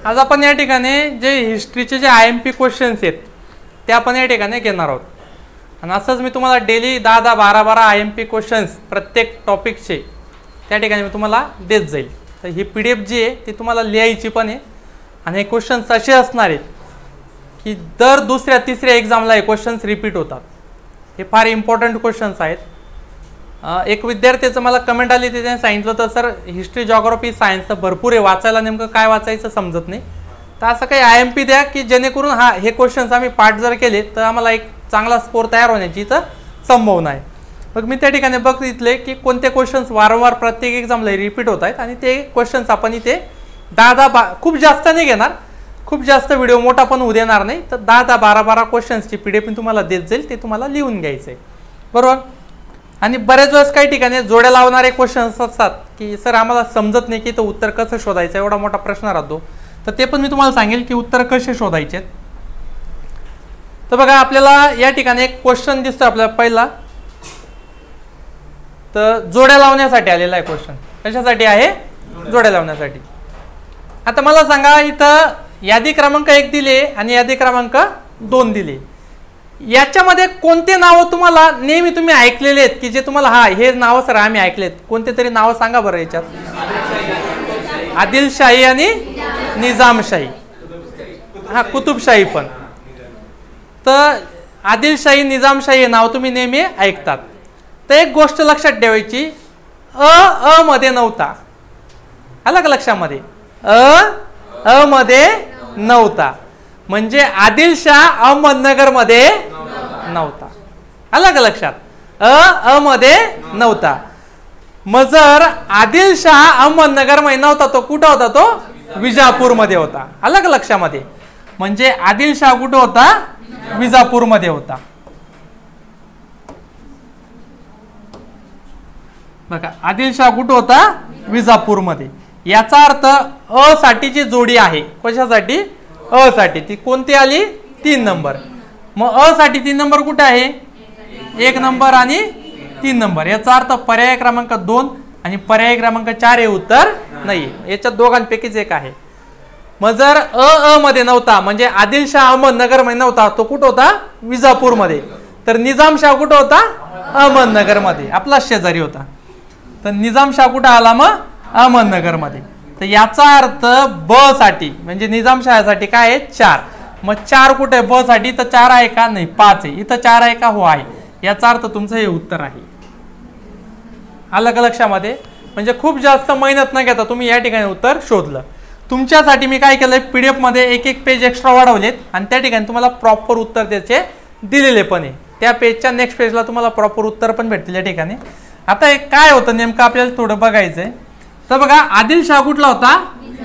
आज आपण या ठिकाणी जे हिस्ट्रीचे जे IMP क्वेश्चन्स आहेत ते आपण या ठिकाणी घेणार आहोत. आणि असंच मी तुम्हाला डेली 10-10, 12-12 IMP क्वेश्चन्स प्रत्येक टॉपिकचे त्या ठिकाणी मी तुम्हाला देत जाईल. तर ही PDF जी आहे ती तुम्हाला लिहायची पण आहे आणि हे क्वेश्चन्स असे असणार आहेत की दर दुसऱ्या तिसऱ्या एक्झामला हे क्वेश्चन्स रिपीट होतात. हे फार इम्पॉर्टंट क्वेश्चन्स आहेत. एक विद्यार्थ्याचं मला कमेंट आली त्याने सांगितलं तर सर हिस्ट्री जॉग्राफी सायन्स तर भरपूर आहे, वाचायला नेमकं काय वाचायचं समजत नाही. तर असं काही IMP द्या की जेणेकरून हे क्वेश्चन्स आम्ही पाठ जर केले तर आम्हाला एक चांगला स्कोर तयार होण्याची तर संभावना आहे. मग मी त्या ठिकाणी बघितले की कोणते क्वेश्चन्स वारंवार प्रत्येक एक्झामला रिपीट होत आहेत आणि ते क्वेश्चन्स आपण इथे 10-10 खूप जास्त नाही घेणार, खूप जास्त व्हिडिओ मोठा पण होऊ देणार नाही. तर 10-10, 12-12 क्वेश्चन्सची PDF मी तुम्हाला देत जाईल, ते तुम्हाला लिहून घ्यायचं आहे बरोबर. आणि बऱ्याच वेळेस काही ठिकाणी जोड्या लावणारे क्वेश्चन्स असतात की सर आम्हाला समजत नाही की तो उत्तर कसं शोधायचं, एवढा मोठा प्रश्न राहतो. तर ते पण मी तुम्हाला सांगेल की उत्तर कसे शोधायचे. तर बघा आपल्याला या ठिकाणी एक क्वेश्चन दिसतो आपल्याला पहिला, तर जोड्या लावण्यासाठी आलेला आहे क्वेश्चन. कशासाठी आहे? जोड्या लावण्यासाठी. आता मला सांगा इथं यादी क्रमांक 1 दिले आणि यादी क्रमांक 2 दिले. याच्यामध्ये कोणते नाव तुम्हाला नेहमी तुम्ही ऐकलेले आहेत की जे तुम्हाला हे नाव सर आम्ही ऐकलेत, कोणते तरी नाव सांगा बरं याच्यात. आदिलशाही आणि निजामशाही, कुतुबशाही पण. तर आदिलशाही निजामशाही हे नाव तुम्ही नेहमी ऐकतात. तर एक गोष्ट लक्षात ठेवायची, अ मध्ये नव्हता. आलं का लक्षामध्ये? अ मध्ये नव्हता म्हणजे आदिलशाह अहमदनगर मध्ये नव्हता. आलं का लक्षात? अ मध्ये नव्हता. मग जर आदिलशाह अहमदनगर मध्ये नव्हता तो कुठं होता? तो विजापूर मध्ये होता. आलं का लक्षामध्ये? म्हणजे आदिलशाह कुठं होता? विजापूर मध्ये होता. बघा आदिलशाह कुठं होता? विजापूर मध्ये. याचा अर्थ अ साठीची जोडी आहे. कशासाठी? अ साठी. ती कोणती आली? 3 नंबर. मग अ साठी 3 नंबर कुठे आहे? 1 नंबर आणि 3 नंबर. याचा अर्थ पर्याय क्रमांक 2 आणि पर्याय क्रमांक 4 हे उत्तर नाही. याच्या दोघांपैकीच एक आहे. मग जर अ मध्ये नव्हता म्हणजे आदिलशाह अहमदनगर मध्ये नव्हता, तो कुठं होता? विजापूर मध्ये. तर निजामशाह कुठं होता? अहमदनगर मध्ये, आपला शेजारी होता. तर निजामशाह कुठं आला? मग अहमदनगर मध्ये. तर याचा अर्थ ब साठी म्हणजे निजामशाहसाठी काय आहे? 4. मग 4 कुठे आहे? ब साठी. तर 4 आहे का? नाही, 5 आहे. इथं 4 आहे का? हो आहे. याचा अर्थ तुमचं हे उत्तर आहे. आलं का लक्षामध्ये? म्हणजे खूप जास्त मेहनत न घेता तुम्ही या ठिकाणी उत्तर शोधलं. तुमच्यासाठी मी काय केलंय, PDF मध्ये एक पेज एक्स्ट्रा वाढवलेत आणि त्या ठिकाणी तुम्हाला प्रॉपर उत्तर त्याचे दिलेले पण आहे. त्या पेजच्या नेक्स्ट पेजला तुम्हाला प्रॉपर उत्तर पण भेटतील या ठिकाणी. आता हे काय होतं नेमकं आपल्याला थोडं बघायचंय. तर बघा आदिलशाह कुठला होता?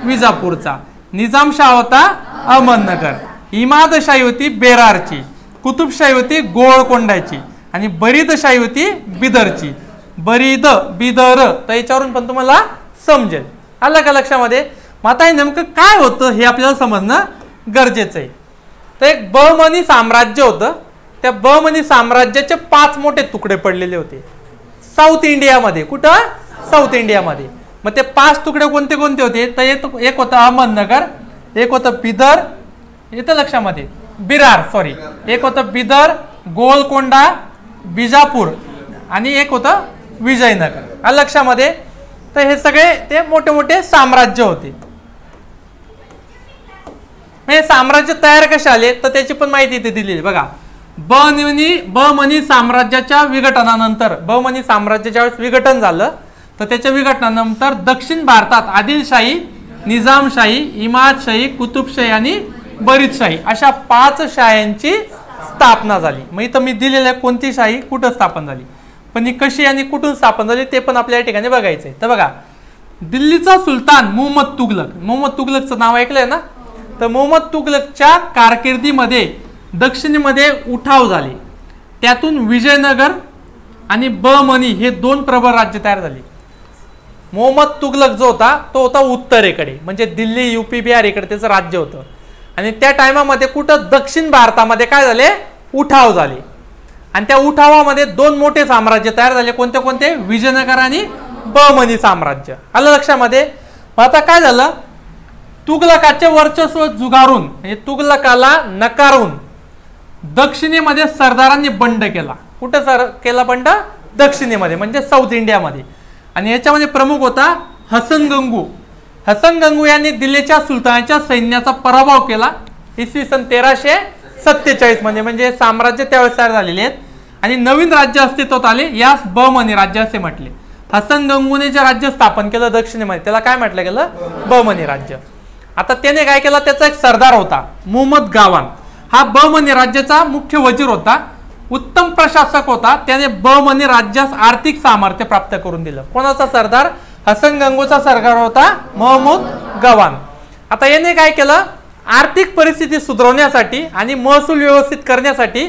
विजापूरचा. निजामशाह होता अहमदनगर. इमादशाही होती बेरारची. कुतुबशाही होती गोळकोंडाची आणि बरीदशाही होती बिदरची. बरीद बिदर. तर याच्यावरून पण तुम्हाला समजेल. आलं का लक्षामध्ये? मग आता हे नेमकं काय होतं हे आपल्याला समजणं गरजेचं आहे. तर एक बहमनी साम्राज्य होतं. त्या बहमनी साम्राज्याचे 5 मोठे तुकडे पडलेले होते साऊथ इंडियामध्ये. कुठं? साऊथ इंडियामध्ये. मग ते 5 तुकडे कोणते कोणते होते? तर एक होतं अहमदनगर, एक होतं बिदर, येतं लक्षामध्ये बिरार सॉरी, एक होतं बिदर, गोलकोंडा, बिजापूर आणि एक होतं विजयनगर. आलं लक्षामध्ये? तर हे सगळे ते मोठे मोठे साम्राज्य होते. हे साम्राज्य तयार कसे आले तर त्याची पण माहिती इथे दिलेली बघा. बहमनी साम्राज्याच्या विघटनानंतर, बहमनी साम्राज्य ज्यावेळेस विघटन झालं तर त्याच्या विघटनानंतर दक्षिण भारतात आदिलशाही, निजामशाही, इमादशाही, कुतुबशाही आणि बरीदशाही अशा 5 शाह्यांची स्थापना झाली. मग इथं मी दिलेलं आहे कोणती शाही कुठं स्थापन झाली, पण ही कशी आणि कुठून स्थापन झाली ते पण आपल्या या ठिकाणी बघायचं आहे. तर बघा दिल्लीचा सुलतान मोहम्मद तुगलक, मोहम्मद तुगलकचं नाव ऐकलंय ना? तर मोहम्मद तुगलकच्या कारकिर्दीमध्ये दक्षिणेमध्ये उठाव झाले. त्यातून विजयनगर आणि बहमनी हे 2 प्रबळ राज्य तयार झाले. मोहम्मद तुगलक जो होता तो होता उत्तरेकडे म्हणजे दिल्ली, UP, बिहार इकडे त्याचं राज्य होतं. आणि त्या टायमामध्ये कुठं? दक्षिण भारतामध्ये काय झाले? उठाव झाले. आणि त्या उठावामध्ये 2 मोठे साम्राज्य तयार झाले. कोणते कोणते? विजयनगर आणि बहमनी साम्राज्य. आलं लक्षामध्ये? आता काय झालं, तुघलकाचे वर्चस्व झुगारून म्हणजे तुघलकाला नकारून दक्षिणेमध्ये सरदारांनी बंड केला. कुठे केला बंड? दक्षिणेमध्ये म्हणजे साऊथ इंडियामध्ये. आणि याच्यामध्ये प्रमुख होता हसन गंगू. हसन गंगू यांनी दिल्लीच्या सुलतानाच्या सैन्याचा पराभव केला इसवी सन 1347 मध्ये. म्हणजे साम्राज्य त्यावेळेस तयार झालेले आहेत आणि नवीन राज्य अस्तित्वात आले. यास बहमनी राज्य असे म्हटले. हसन गंगूने जे राज्य स्थापन केलं दक्षिणेमध्ये त्याला काय म्हटलं गेलं? बहमनी राज्य. आता त्याने काय केलं? त्याचा एक सरदार होता मोहम्मद गावान. हा बहमनी राज्याचा मुख्य वजीर होता, उत्तम प्रशासक होता. त्याने बहमनी राज्यास आर्थिक सामर्थ्य प्राप्त करून दिलं. कोणाचा सरदार? हसन गंगूचा सरदार होता महमूद गवान. आता याने काय केलं? आर्थिक परिस्थिती सुधारवण्यासाठी आणि महसूल व्यवस्थित करण्यासाठी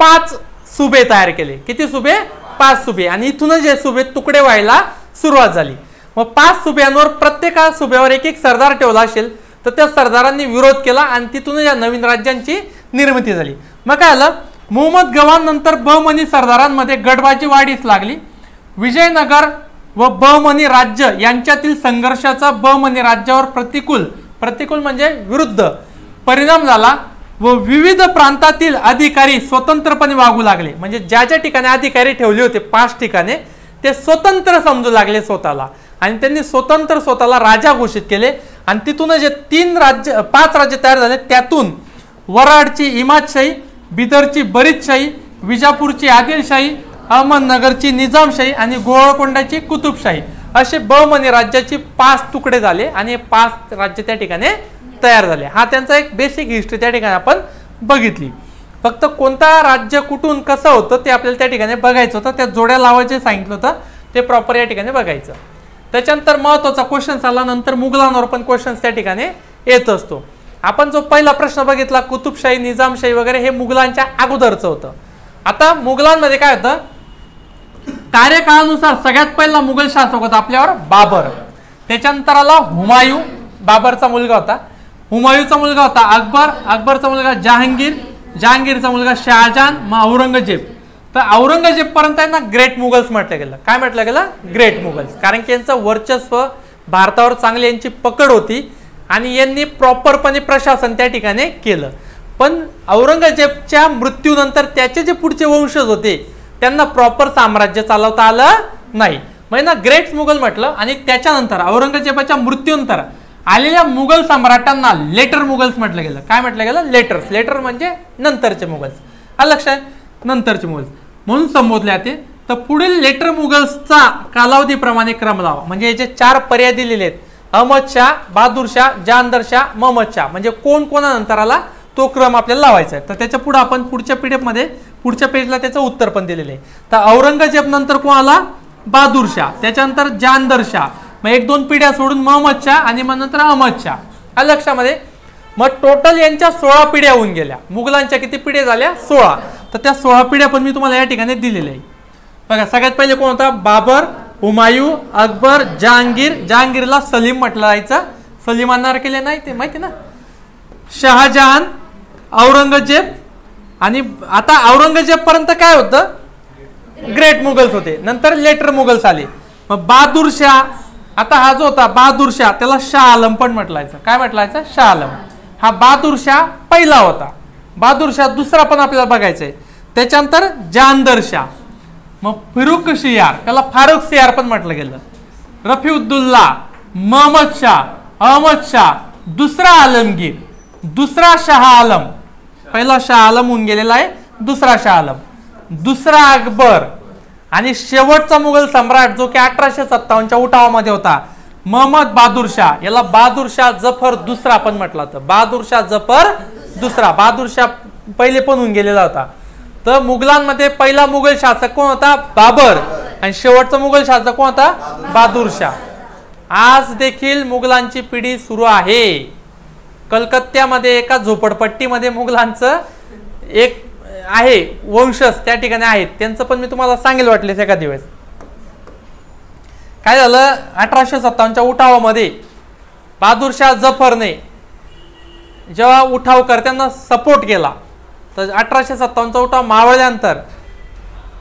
5 सुबे तयार केले. किती सुबे? 5 सुबे. आणि इथूनच हे सुबे तुकडे व्हायला सुरुवात झाली. मग 5 सुब्यांवर प्रत्येका सुब्यावर एक एक सरदार ठेवला असेल तर त्या सरदारांनी विरोध केला आणि तिथूनच या नवीन राज्यांची निर्मिती झाली. मग काय झालं? मोहम्मद गवान नंतर बहमनी सरदारांमध्ये गडबाजी वाढीस लागली. विजयनगर व बहमनी राज्य यांच्यातील संघर्षाचा बहमनी राज्यावर प्रतिकूल म्हणजे विरुद्ध परिणाम झाला व विविध प्रांतातील अधिकारी स्वतंत्रपणे वागू लागले. म्हणजे ज्या ज्या ठिकाणी अधिकारी ठेवले होते 5 ठिकाणे ते स्वतंत्र समजू लागले स्वतःला आणि त्यांनी स्वतःला राजा घोषित केले. आणि तिथून जे 5 राज्य तयार झाले त्यातून वराडची इमादशाही, बिदरची बरीदशाही, विजापूरची आदिलशाही, अहमदनगरची निजामशाही आणि गोळकोंडाची कुतुबशाही असे बहमनी राज्याची 5 तुकडे झाले आणि 5 राज्य त्या ठिकाणी तयार झाले. हा त्यांचा एक बेसिक हिस्ट्री त्या ठिकाणी आपण बघितली. फक्त कोणता राज्य कुठून कसं होतं ते आपल्याला त्या ठिकाणी बघायचं होतं. त्या जोड्या लावायचे सांगितलं होतं ते प्रॉपर या ठिकाणी बघायचं. त्याच्यानंतर महत्वाचा क्वेश्चन आला. नंतर मुघलांवर पण क्वेश्चन त्या ठिकाणी येत असतो. आपण जो पहिला प्रश्न बघितला कुतुबशाही, निजामशाही वगैरे हे मुघलांच्या अगोदरचं होतं. आता मुघलांमध्ये काय होतं? कार्यकाळानुसार सगळ्यात पहिला मुघल शासक होता आपल्यावर बाबर. त्याच्यानंतर आला हुमायूं, बाबरचा मुलगा होता. हुमायूंचा मुलगा होता अकबर, अकबरचा मुलगा जहांगीर, जहांगीरचा मुलगा शहाजहान, मग औरंगजेब. तर औरंगजेब पर्यंत ना ग्रेट मुघल्स म्हटलं गेलं. काय म्हटलं गेलं? ग्रेट मुघल्स. कारण की यांचं वर्चस्व भारतावर चांगली यांची पकड होती आणि यांनी प्रॉपरपणे प्रशासन त्या ठिकाणी केलं. पण औरंगजेबच्या मृत्यूनंतर त्याचे जे पुढचे वंशज होते त्यांना प्रॉपर साम्राज्य चालवता आलं नाही. म्हणजे ना ग्रेट मुघल म्हटलं. आणि त्याच्यानंतर औरंगजेबाच्या मृत्यूनंतर आलेल्या मुघल सम्राटांना लेटर मुघल्स म्हटलं गेलं. काय म्हटलं गेलं? लेटर्स. लेटर म्हणजे नंतरचे मुघल्स. आलं लक्षात? नंतरचे मुघल्स म्हणून संबोधले जाते. तर पुढील लेटर मुघल्सचा कालावधीप्रमाणे क्रम लावा. म्हणजे याचे 4 पर्याय दिलेले आहेत. अहमद शाह, बहादूर शाह, जहांगीर शाह, महमद शाह. म्हणजे कोण कोणानंतर आला तो क्रम आपल्याला लावायचा आहे. तर त्याच्या पुढे आपण पुढच्या पीडीएफमध्ये पुढच्या पेजला त्याचं उत्तर पण दिलेलं आहे. तर औरंगजेब नंतर कोण आला? बहादूर शाह. त्याच्यानंतर जहांगीर शाह. मग 1-2 पिढ्या सोडून महमद शाह आणि मग नंतर अहमद शाह. आलं लक्षामध्ये? मग टोटल यांच्या 16 पिढ्या होऊन गेल्या. मुघलांच्या किती पिढ्या झाल्या? 16. तर त्या 16 पिढ्या पण मी तुम्हाला या ठिकाणी दिलेल्या आहे. बघा सगळ्यात पहिले कोण होता? बाबर, हुमायूं, अकबर, जहांगीर. जहांगीरला सलीम म्हटलं जायचं. सलीमांना केले नाही ते माहिती ना. शहाजहान, औरंगजेब. आणि आता औरंगजेब पर्यंत काय होतं? ग्रेट मुघल्स होते. नंतर लेटर मुघल्स आले. मग बहादूर शाह. आता हा जो होता बहादूर शाह त्याला शाह आलम पण म्हटलायचं. काय म्हटलायचं? शाह आलम. हा बहादूर शाह पहिला होता. बहादूर शाह दुसरा पण आपल्याला बघायचा आहे. त्याच्यानंतर जहांगीर शाह. मग फिरुख शियार त्याला फारुख शियार पण म्हटलं गेलं. रफीउद्दौला, महमद शाह, अहमद शाह, दुसरा आलमगीर, दुसरा शाह आलम. पहिला शाह आलम होऊन गेलेला आहे. दुसरा शाह आलम, दुसरा अकबर आणि शेवटचा मुघल सम्राट जो की 1857च्या उठावामध्ये होता महमद बहादूर शाह. याला बहादूर शाह जफर दुसरा पण म्हटलं होतं. बहादूर शाह जफर दुसरा. बहादूर शाह पहिले पण होऊन गेलेला होता. तर मुघलांमध्ये पहिला मुघल शासक कोण होता? बाबर. आणि शेवटचा मुघल शासक कोण होता? बहादूर शाह. आज देखील मुघलांची पिढी सुरू आहे. कलकत्त्यामध्ये एका झोपडपट्टीमध्ये मुघलांचं एक आहे वंशज त्या ठिकाणी आहेत. त्यांचं पण मी तुम्हाला सांगेल वाटलेस एका दिवस. काय झालं? 1857च्या उठावामध्ये बहादूर शाह जफरने जेव्हा उठावकर्त्यांना सपोर्ट केला तर 1857चा उठाव मावळल्यानंतर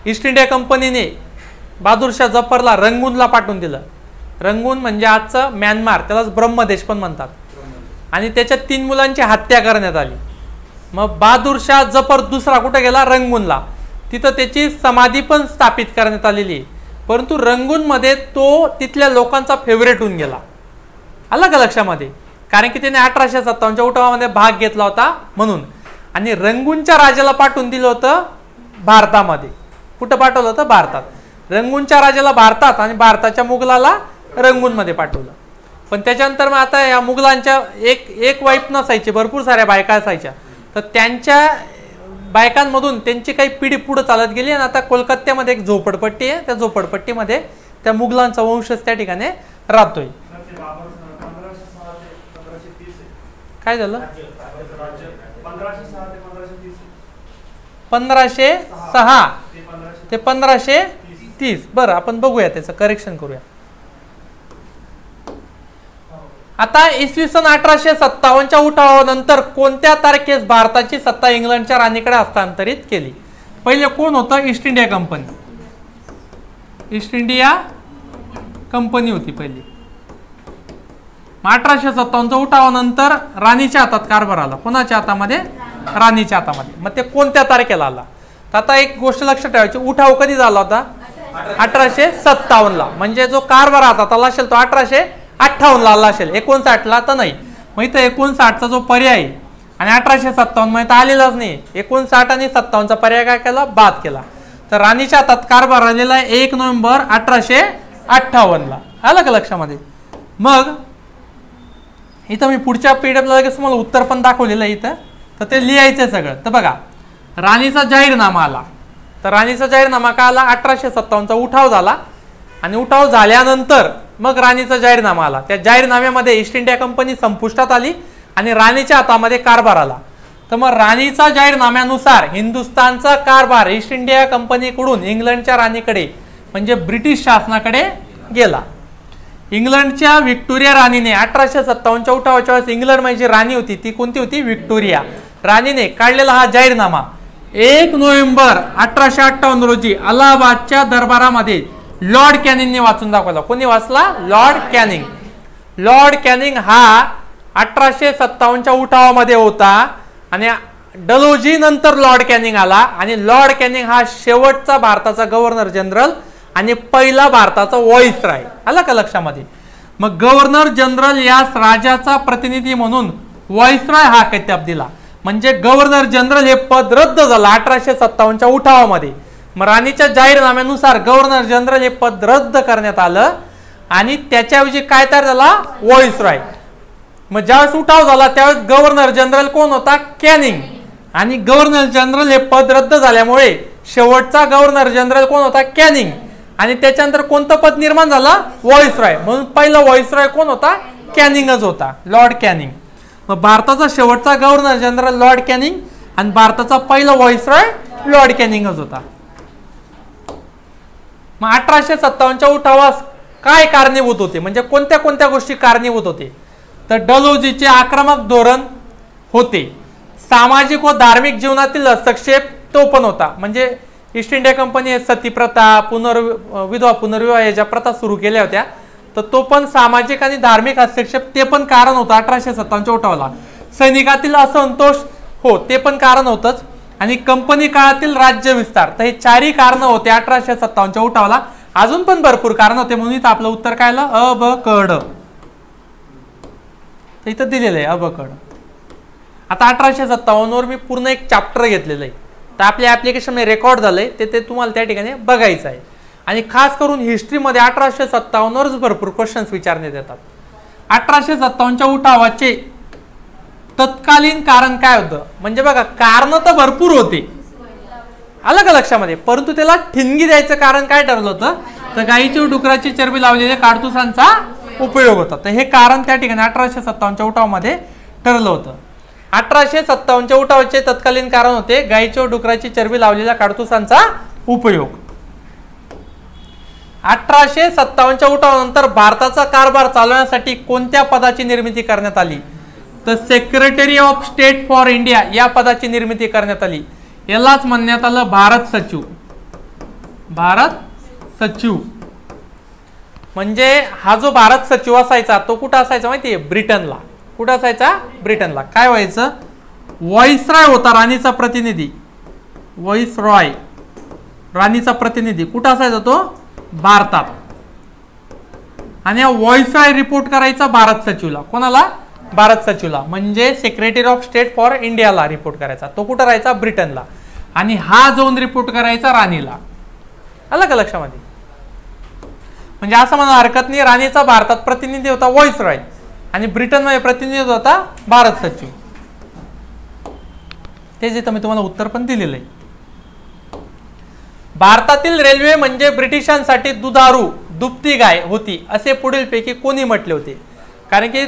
ईस्ट इंडिया कंपनीने बहादूर शाह जफरला रंगूनला पाठवून दिलं. रंगून म्हणजे आजचं म्यानमार, त्यालाच ब्रह्मदेश पण म्हणतात. आणि त्याच्या 3 मुलांची हत्या करण्यात आली. मग बहादूर शाह जफर दुसरा कुठे गेला? रंगूनला. तिथं त्याची समाधी पण स्थापित करण्यात आलेली आहे. परंतु रंगूनमध्ये तो तिथल्या लोकांचा फेवरेट होऊन गेला. आलं का लक्षामध्ये? कारण की त्याने 1857च्या उठावामध्ये भाग घेतला होता म्हणून. आणि रंगूनच्या राजाला पाठवून दिलं होतं भारतामध्ये. कुठं पाठवलं होतं? भारतात. रंगूनच्या राजाला भारतात आणि भारताच्या मुघलाला रंगूनमध्ये पाठवलं. पण त्याच्यानंतर मग आता या मुघलांच्या एक वाईफ नसायची, भरपूर साऱ्या बायका असायच्या. तर त्यांच्या बायकांमधून त्यांची काही पिढी पुढे चालत गेली आणि आता कोलकात्यामध्ये एक झोपडपट्टी आहे. त्या झोपडपट्टीमध्ये त्या मुघलांचा वंशच त्या ठिकाणी राहतोय. काय झालं? 1506 ते 1530. बरं, आपण बघूया, त्याचं करेक्शन करूया. आता इसवी सन 1857च्या उठावानंतर कोणत्या तारखेस भारताची सत्ता इंग्लंडच्या राणीकडे हस्तांतरित केली? पहिले कोण होतं? East India company. East India company होती पहिली. 1857च्या उठावानंतर राणीच्या हातात कारभार आला. कोणाच्या हातामध्ये? राणीच्या हातामध्ये. मग ते कोणत्या तारखेला आला? तर आता एक गोष्ट लक्षात ठेवायची, उठाव कधी झाला होता? 1857ला. म्हणजे जो कारभार हातात आला असेल तो 1858ला आला असेल, 59ला तर नाही. मग इथं 59चा जो पर्याय आहे आणि 1857 मध्ये तर आलेलाच नाही. 59 आणि 57चा पर्याय काय केला? बाद केला. तर राणीच्या हातात कारभार आलेला आहे 1 नोव्हेंबर 1858ला. आलं का लक्षामध्ये? मग इथं मी पुढच्या पीडीएफला लगेच मला उत्तर पण दाखवलेलं आहे इथं, तर ते लिहायचं सगळं. तर बघा, राणीचा जाहीरनामा आला. तर राणीचा जाहीरनामा का आला? 1857चा उठाव झाला आणि उठाव झाल्यानंतर मग राणीचा जाहीरनामा आला. त्या जाहीरनाम्यामध्ये ईस्ट इंडिया कंपनी संपुष्टात आली आणि राणीच्या हातामध्ये कारभार आला. तर मग राणीचा जाहीरनाम्यानुसार हिंदुस्थानचा कारभार ईस्ट इंडिया कंपनीकडून इंग्लंडच्या राणीकडे म्हणजे ब्रिटिश शासनाकडे गेला. इंग्लंडच्या व्हिक्टोरिया राणीने 1857च्या उठावाच्या वेळेस इंग्लंडमध्ये राणी होती ती कोणती होती? व्हिक्टोरिया राणीने काढलेला हा जाहीरनामा 1 नोव्हेंबर 1858 रोजी अलाहाबादच्या दरबारामध्ये लॉर्ड कॅनिंगने वाचून दाखवला. कोणी वाचला? Lord Canning. लॉर्ड कॅनिंग हा 1857च्या उठावामध्ये होता आणि डलोजी नंतर लॉर्ड कॅनिंग आला आणि लॉर्ड कॅनिंग हा शेवटचा भारताचा गव्हर्नर जनरल आणि पहिला भारताचा व्हॉइसरॉय. आला का लक्षामध्ये? मग गव्हर्नर जनरल यास राजाचा प्रतिनिधी म्हणून व्हॉइसरॉय हा किताब दिला. म्हणजे गव्हर्नर जनरल हे पद रद्द झालं 1857च्या उठावामध्ये. मग राणीच्या जाहीरनाम्यानुसार गव्हर्नर जनरल हे पद रद्द करण्यात आलं आणि त्याच्याऐवजी काय तयार झाला? व्हॉइसरॉय. मग ज्यावेळेस उठाव झाला त्यावेळेस गव्हर्नर जनरल कोण होता? कॅनिंग. आणि गव्हर्नर जनरल हे पद रद्द झाल्यामुळे शेवटचा गव्हर्नर जनरल कोण होता? कॅनिंग. आणि त्याच्यानंतर कोणतं पद निर्माण झालं? व्हॉइसरॉय. म्हणून पहिला व्हॉइसरॉय कोण होता? कॅनिंगच होता, लॉर्ड कॅनिंग. मग भारताचा शेवटचा गव्हर्नर जनरल लॉर्ड कॅनिंग आणि भारताचा पहिला व्हॉइसरॉय लॉर्ड कॅनिंगच होता. मग 1857च्या उठावास काय कारणीभूत होते? म्हणजे कोणत्या कोणत्या गोष्टी कारणीभूत होते? तर डलहौसीचे आक्रमक धोरण होते. सामाजिक व धार्मिक जीवनातील हस्तक्षेप तो पण होता. म्हणजे ईस्ट इंडिया कंपनी सतीप्रथा, विधवा पुनर्विवाह या ज्या प्रथा सुरू केल्या होत्या तर तो पण सामाजिक आणि धार्मिक हस्तक्षेप ते पण कारण होतं 1857च्या उठावाला. सैनिकातील असंतोष हो ते पण कारण होतंच. आणि कंपनी काळातील राज्य विस्तार, तर हे चारही कारण होते 1857च्या उठावाला. अजून पण भरपूर कारण होते म्हणून आपलं उत्तर काय आलं? अ ब क ड. इथं दिलेलं आहे अ ब क ड. आता 1857 वर मी पूर्ण एक चॅप्टर घेतलेलं आहे तर आपल्या ऍप्लिकेशन मध्ये रेकॉर्ड झालंय ते तुम्हाला त्या ठिकाणी बघायचं आहे. आणि खास करून हिस्ट्रीमध्ये 1857 वरच भरपूर क्वेश्चन्स विचारण्यात येतात. 1857च्या उठावाचे तत्कालीन कारण काय होतं? म्हणजे बघा कारण तर भरपूर होते, आलं का लक्षामध्ये, परंतु त्याला ठिणगी द्यायचं कारण काय ठरलं होतं? तर गायीची व डुकराची चरबी लावलेल्या काडतुसांचा उपयोग होता. तर हे कारण त्या ठिकाणी 1857च्या उठावामध्ये ठरलं होतं. 1857च्या उठावाचे तत्कालीन कारण होते गायीची व डुकराची चरबी लावलेल्या काडतुसांचा उपयोग. 1857च्या उठावानंतर भारताचा कारभार चालवण्यासाठी कोणत्या पदाची निर्मिती करण्यात आली? तर secretary of state for India या पदाची निर्मिती करण्यात आली. यालाच म्हणण्यात आलं भारत सचिव. भारत सचिव म्हणजे हा जो भारत सचिव असायचा तो कुठं असायचा माहितीये? ब्रिटनला. कुठं असायचा? ब्रिटनला. काय व्हायचं? व्हॉइसरॉय होता राणीचा प्रतिनिधी, व्हॉइसरॉय राणीचा प्रतिनिधी कुठं असायचा? तो भारतात. आणि व्हॉइसरॉय रिपोर्ट करायचा भारत सचिवला. कोणाला? भारत सचिवला, म्हणजे सेक्रेटरी ऑफ स्टेट फॉर इंडियाला रिपोर्ट करायचा. तो कुठं राहायचा? ब्रिटनला. आणि हा जाऊन रिपोर्ट करायचा राणीला. आलं का लक्षामध्ये? म्हणजे असं म्हणा हरकत नाही, राणीचा भारतात प्रतिनिधी होता व्हॉइसरॉय आणि ब्रिटनमध्ये प्रतिनिधी होता भारत सचिव. ते जे मी तुम्हाला उत्तर पण दिलेलं आहे. भारतातील रेल्वे म्हणजे ब्रिटिशांसाठी दुधारू दुभती गाय होती असे पुढीलपैकी कोणी म्हटले होते? कारण की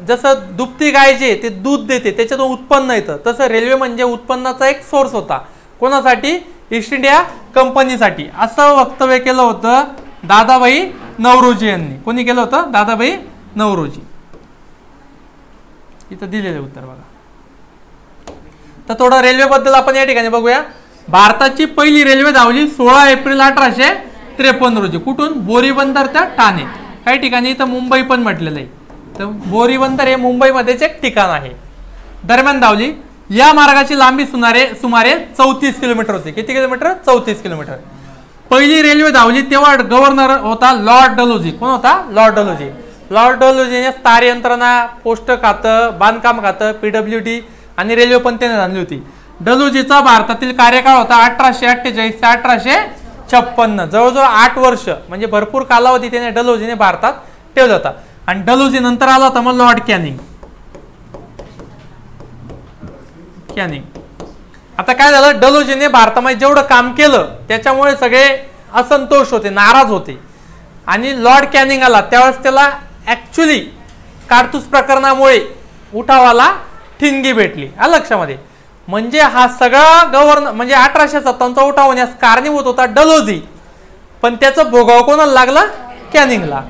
जसं दुभती गाय जे ते दूध देते त्याच्यातून उत्पन्न येतं, तसं रेल्वे म्हणजे उत्पन्नाचा एक सोर्स होता. कोणासाठी? ईस्ट इंडिया कंपनीसाठी. असं वक्तव्य केलं होतं दादाभाई नौरोजी यांनी. कोणी केलं होतं? दादाभाई नौरोजी. इथं दिलेलं उत्तर बघा. तर थोडं रेल्वेबद्दल आपण या ठिकाणी बघूया. भारताची पहिली रेल्वे धावली 16 एप्रिल 1853 रोजी. कुठून? बोरीबंदर ते ठाणे. काही ठिकाणी इथं मुंबई पण म्हटलेलं आहे. तर बोरीबंदर हे मुंबईमध्येच एक ठिकाण आहे. दरम्यान धावली. या मार्गाची लांबी सुमारे 34 किलोमीटर होती. किती किलोमीटर? 34 किलोमीटर. पहिली रेल्वे धावली तेव्हा गव्हर्नर होता लॉर्ड डलहौसी. कोण होता? Lord Dalhousie. लॉर्ड डलहौसीने तार यंत्रणा, पोस्ट खातं, बांधकाम खातं, PWD आणि रेल्वे पण त्याने आणली होती. डलहौसीचा भारतातील कार्यकाळ होता 1848 ते 1856. जवळजवळ 8 वर्ष, म्हणजे भरपूर कालावधी त्याने डलहौसीने भारतात ठेवला होता. आणि डलहौसी नंतर आला होता मग लॉर्ड कॅनिंग. आता काय झालं? डलहौसीने भारतामध्ये जेवढं काम केलं त्याच्यामुळे सगळे असंतोष होते, नाराज होते. आणि लॉर्ड कॅनिंग आला त्यावेळेस त्याला ऍक्च्युली कारतूस प्रकरणामुळे उठावाला ठिणगी भेटली. लक्षामध्ये. म्हणजे हा सगळा गव्हर्नर म्हणजे 1857 उठाव होण्यास कारणीभूत होता डलहौसी, पण त्याचं भोगाव कोणाला लागला? कॅनिंगला.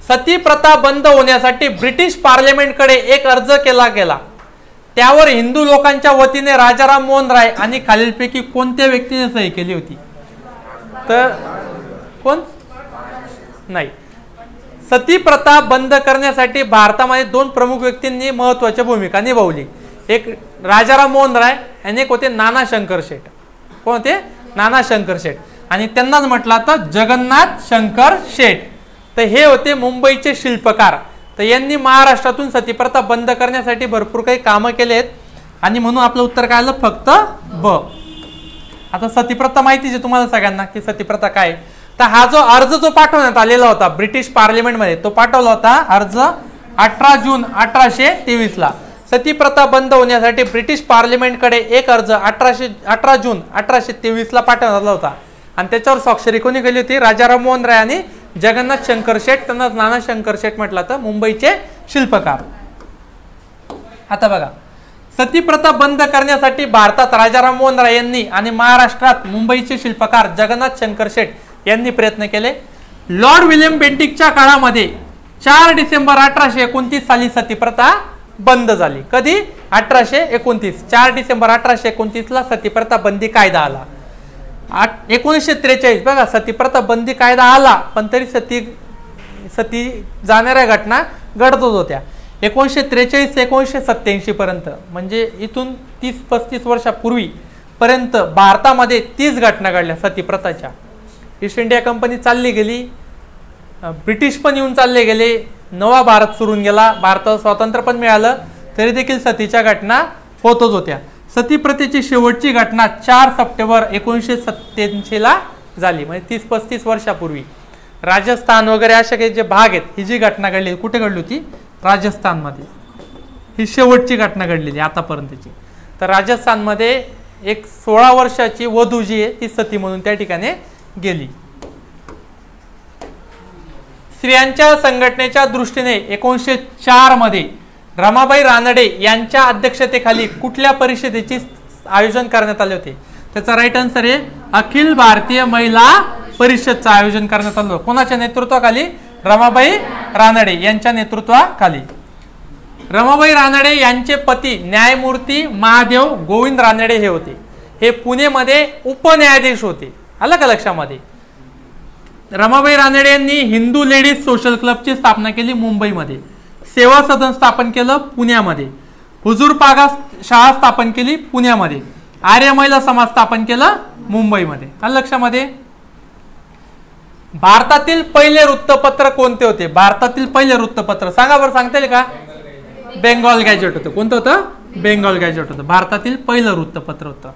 सती प्रथा बंद होण्यासाठी ब्रिटिश पार्लिमेंटकडे एक अर्ज केला गेला. त्यावर हिंदू लोकांच्या वतीने राजाराम मोहन राय आणि खालीलपैकी कोणत्या व्यक्तीने सही केली होती? तर कोण? नाही. सती प्रथा बंद करण्यासाठी भारतामध्ये 2 प्रमुख व्यक्तींनी महत्वाची भूमिका निभावली. एक राजाराम मोहन राय आणि एक होते नाना शंकर शेठ. कोण होते? नाना शंकर शेठ. आणि त्यांनाच म्हटलं तर जगन्नाथ शंकर शेठ. तर हे होते मुंबईचे शिल्पकार. तर यांनी महाराष्ट्रातून सतीप्रथा बंद करण्यासाठी भरपूर काही कामं केले आहेत आणि म्हणून आपलं उत्तर काय आलं? फक्त ब. आता सतीप्रथा माहितीच आहे तुम्हाला सगळ्यांना की सतीप्रथा काय. तर हा जो अर्ज जो पाठवण्यात आलेला होता ब्रिटिश पार्लिमेंटमध्ये, तो पाठवला होता अर्ज 18 जून 1823 ला. सतीप्रथा बंद होण्यासाठी ब्रिटिश पार्लिमेंटकडे एक अर्ज 18 जून 1823 ला पाठवण्यात आला होता. आणि त्याच्यावर स्वाक्षरी कोणी केली होती? राजाराम मोहन राय आणि जगन्नाथ शंकर शेठ. त्यांना नाना शंकर शेठ म्हटलं तर मुंबईचे शिल्पकार. आता बघा, सतीप्रथा बंद करण्यासाठी भारतात राजाराम मोहन राय यांनी आणि महाराष्ट्रात मुंबईचे शिल्पकार जगन्नाथ शंकर शेठ यांनी प्रयत्न केले. लॉर्ड विल्यम बेंटिकच्या काळामध्ये 4 डिसेंबर 1829 साली सतीप्रथा बंद झाली. कधी? 1829. 4 डिसेंबर 1829 ला सतीप्रथा बंदी कायदा आला. 1943 बघा सतीप्रथा बंदी कायदा आला, पण तरी सती जाणाऱ्या घटना घडतच होत्या. 1943 ते 1987 पर्यंत, म्हणजे इथून 30-35 वर्षापूर्वी पर्यंत भारतामध्ये 30 घटना घडल्या सतीप्रथाच्या. ईस्ट इंडिया कंपनी चालली गेली, ब्रिटिश पण येऊन चालले गेले, नवा भारत सुरून गेला, भारताला स्वातंत्र्य पण मिळालं, तरी देखील सतीच्या घटना होतच होत्या. सतीप्रथेची शेवटची घटना 4 सप्टेंबर 1987 ला झाली, म्हणजे 30-35 वर्षापूर्वी. राजस्थान वगैरे असे काही जे भाग आहेत, ही जी घटना घडली कुठे घडली होती? राजस्थानमध्ये. ही शेवटची घटना घडलेली आतापर्यंतची. तर राजस्थानमध्ये एक 16 वर्षाची वधू जी आहे ती सती म्हणून त्या ठिकाणी गेली. स्त्रियांच्या संघटनेच्या दृष्टीने 1904 मध्ये रमाबाई रानडे यांच्या अध्यक्षतेखाली कुठल्या परिषदेचे आयोजन करण्यात आले होते? त्याचा राईट आन्सर आहे अखिल भारतीय महिला परिषदचं आयोजन करण्यात आलं. कोणाच्या नेतृत्वाखाली? रमाबाई रानडे यांच्या नेतृत्वाखाली. रमाबाई रानडे यांचे पती न्यायमूर्ती महादेव गोविंद रानडे हे होते. हे पुणेमध्ये उपन्यायाधीश होते. आलं का लक्षामध्ये? रमाबाई रानडे यांनी हिंदू लेडीज सोशल क्लबची स्थापना केली मुंबईमध्ये. सेवा सदन स्थापन केलं पुण्यामध्ये. हुजूर पागा शाळा स्थापन केली पुण्यामध्ये. आर्य महिला समाज स्थापन केलं मुंबईमध्ये. आलं लक्षामध्ये. भारतातील पहिले वृत्तपत्र कोणते होते? भारतातील पहिले वृत्तपत्र सांगा बरं, सांगता येईल का? बेंगॉल गॅजेट होतं. कोणतं होतं? बेंगॉल गॅजेट होतं. भारतातील पहिलं वृत्तपत्र होतं.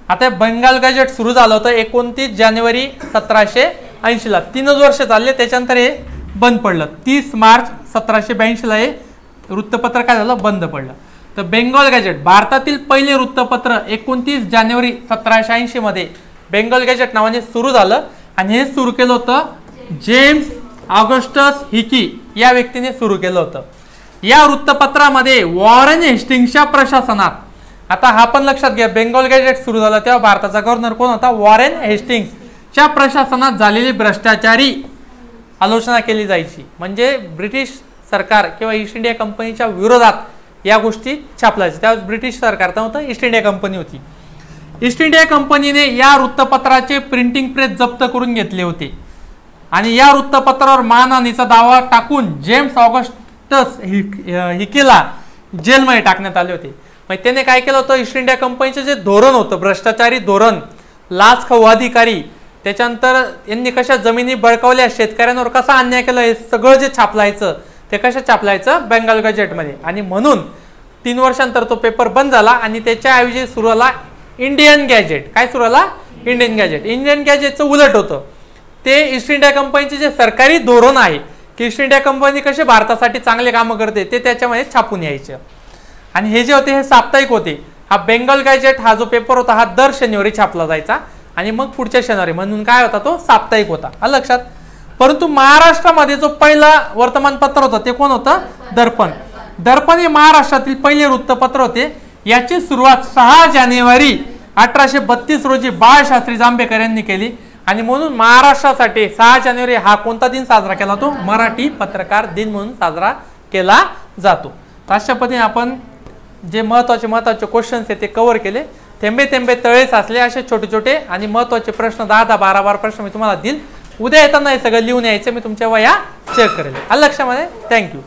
आता बेंगॉल गॅजेट सुरू झालं होतं 29 जानेवारी 1780 ला. 3 वर्ष चालले, त्याच्यानंतर हे बंद पडलं. 30 मार्च 1782 ला हे वृत्तपत्र काय झालं? बंद पडलं. तर बेंगॉल गॅजेट भारतातील पहिले वृत्तपत्र 29 जानेवारी 1780 मध्ये बेंगॉल गॅजेट नावाने सुरू झालं. आणि हे सुरू केलं होतं जेम्स ऑगस्टस हिकी या व्यक्तीने सुरू केलं होतं. या वृत्तपत्रामध्ये वॉरेन हेस्टिंग्सच्या प्रशासनात, आता हा पण लक्षात घ्या, बेंगॉल गॅजेट सुरू झाला तेव्हा भारताचा गव्हर्नर कोण होता? वॉरेन हेस्टिंग्सच्या प्रशासनात झालेली भ्रष्टाचारी आलोचना केली जायची. म्हणजे ब्रिटिश सरकार किंवा ईस्ट इंडिया कंपनीच्या विरोधात या गोष्टी छापलायच्या. त्यावेळेस ब्रिटिश सरकार नव्हतं, ईस्ट इंडिया कंपनी होती. ईस्ट इंडिया कंपनीने या वृत्तपत्राचे प्रिंटिंग प्रेस जप्त करून घेतले होते आणि या वृत्तपत्रावर मानहानीचा दावा टाकून जेम्स ऑगस्टस हिकीला जेलमध्ये टाकण्यात आले होते. मग त्याने काय केलं होतं? ईस्ट इंडिया कंपनीचं जे धोरण होतं, भ्रष्टाचारी धोरण, लाच खाऊ अधिकारी, त्याच्यानंतर यांनी कशा जमिनी बळकावल्या, शेतकऱ्यांवर कसा अन्याय केला, हे सगळं जे छापलायचं ते कसं छापलायचं? बेंगॉल गॅजेटमध्ये. आणि म्हणून 3 वर्षांतर तो पेपर बंद झाला आणि त्याच्याऐवजी सुरू झाला इंडियन गॅजेट. काय सुरू झाला? Indian gadget. इंडियन गॅजेटचं उलट होतं. ते ईस्ट इंडिया कंपनीचे जे सरकारी धोरण आहे की ईस्ट इंडिया कंपनी कसे भारतासाठी चांगले कामं करते ते त्याच्यामध्ये छापून यायचे. आणि हे जे होते हे साप्ताहिक होते. हा बेंगॉल गॅजेट हा जो पेपर होता हा दर शनिवारी छापला जायचा आणि मग पुढच्या शनिवारी, म्हणून काय होता? तो साप्ताहिक होता. आलं लक्षात. परंतु महाराष्ट्रामध्ये जो पहिला वर्तमानपत्र होतं ते कोण होतं? दर्पण. दर्पण हे महाराष्ट्रातील पहिले वृत्तपत्र होते. याची सुरुवात 6 जानेवारी 1832 रोजी बाळशास्त्री जांभेकर यांनी केली. आणि म्हणून महाराष्ट्रासाठी 6 जानेवारी हा कोणता दिन साजरा केला जातो? मराठी पत्रकार दिन म्हणून साजरा केला जातो. अशा पद्धतीने आपण जे महत्वाचे क्वेश्चन्स आहेत ते कव्हर केले. थेंबे थेंबे तळे साचले असे छोटे छोटे आणि महत्वाचे प्रश्न 10-10, 12-12 प्रश्न मी तुम्हाला देईल. उद्या येताना हे सगळं लिहून यायचं. मी तुमच्या वया चेक करेल. आलं लक्षामध्ये. थँक्यू.